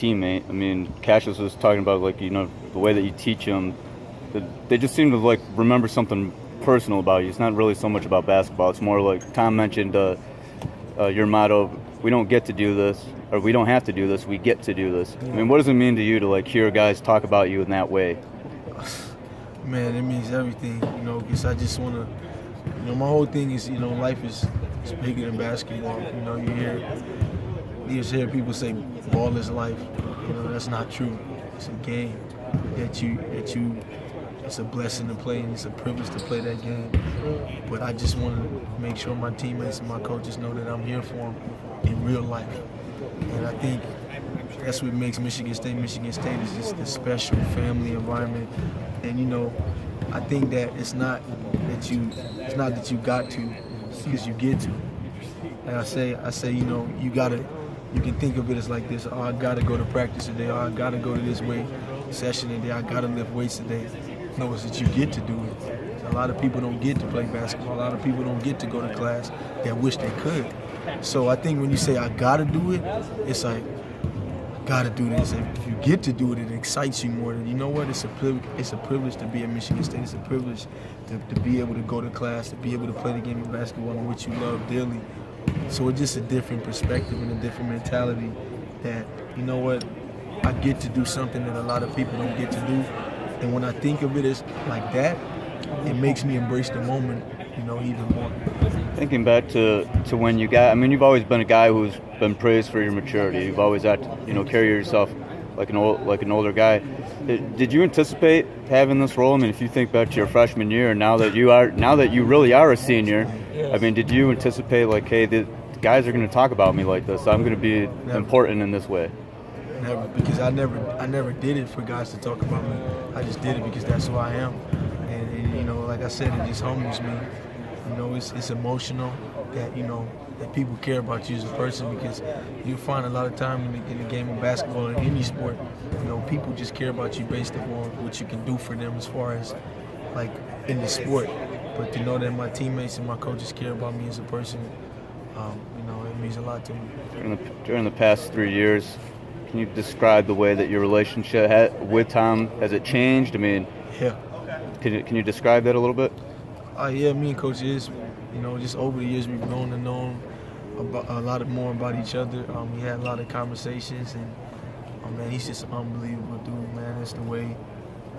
teammate. I mean, Cassius was talking about, like, the way that you teach them. They just seem to, like, remember something personal about you. It's not really so much about basketball. It's more like Tom mentioned your motto, we don't get to do this, or we don't have to do this, we get to do this. I mean, what does it mean to you to, like, hear guys talk about you in that way? Man, it means everything, because I just want to, my whole thing is, life is bigger than basketball. You hear people say ball is life. That's not true. It's a game that you it's a blessing to play, and it's a privilege to play that game. But I just want to make sure my teammates and my coaches know that I'm here for them in real life. And I think that's what makes Michigan State is just the special family environment. And I think that it's not that you got to, it's because you get to. Like I say, you can think of it as like this: oh, I gotta go to practice today, or I gotta go to this weight session today, I gotta lift weights today. No, it's that you get to do it. A lot of people don't get to play basketball. A lot of people don't get to go to class that wish they could. So I think when you say I gotta do it, it's like I gotta do this. And if you get to do it, it excites you more. And you know what? It's a privilege to be at Michigan State. It's a privilege to be able to go to class, to be able to play the game of basketball in which you love dearly. So it's just a different perspective and a different mentality that, you know what, I get to do something that a lot of people don't get to do. And when I think of it as like that, it makes me embrace the moment, even more. Thinking back to when you've always been a guy who's been praised for your maturity. You've always had to, carry yourself like an older guy. Did you anticipate having this role? I mean, if you think back to your freshman year, and now that you really are a senior, I mean, did you anticipate, like, hey, the guys are going to talk about me like this? I'm going to be important in this way. Never, because I never did it for guys to talk about me. I just did it because that's who I am. And like I said, it just humbles me. It's emotional that, that people care about you as a person, because you find a lot of time in the game of basketball or any sport, people just care about you based upon what you can do for them as far as, like, in the sport. But to know that my teammates and my coaches care about me as a person, it means a lot to me. During the past 3 years, can you describe the way that your relationship with Tom, has it changed? I mean, yeah. Can you describe that a little bit? Yeah, me and Coach Izzo, just over the years we've grown to know him a lot more about each other. We had a lot of conversations, and man, he's just an unbelievable dude, man. That's the way.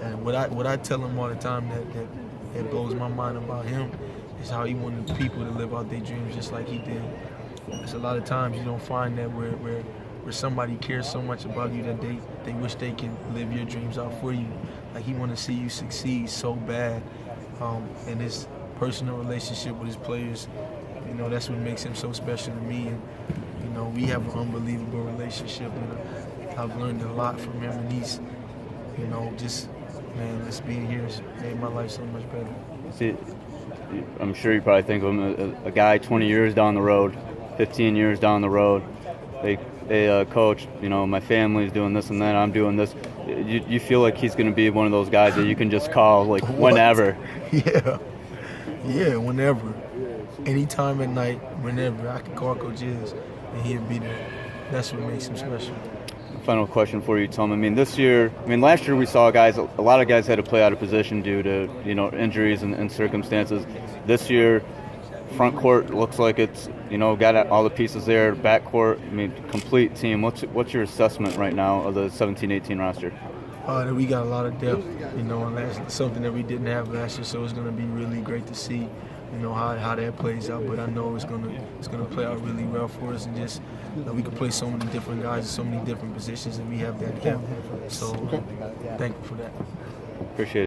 And what I tell him all the time that blows my mind about him is how he wanted people to live out their dreams just like he did. There's a lot of times you don't find that where somebody cares so much about you that they wish they can live your dreams out for you. Like, he want to see you succeed so bad. And his personal relationship with his players, that's what makes him so special to me. And, we have an unbelievable relationship, and I've learned a lot from him. And he's, just being here has made my life so much better. See, I'm sure you probably think of him as a guy 20 years down the road, 15 years down the road. Hey, coach, my family's doing this and that, I'm doing this. You feel like he's going to be one of those guys that you can just call, like, whenever. Yeah, whenever. Anytime at night, whenever. I can call Coach Izzo, and he'll be there. That's what makes him special. Final question for you, Tom. Last year we saw a lot of guys had to play out of position due to, injuries and circumstances. This year, front court looks like it's, got all the pieces there. Back court, complete team. What's your assessment right now of the 17-18 roster? That we got a lot of depth, and that's something that we didn't have last year. So it's going to be really great to see, how that plays out. But I know it's going to play out really well for us, and just we can play so many different guys in so many different positions, and we have that depth. So thank you for that. Appreciate it.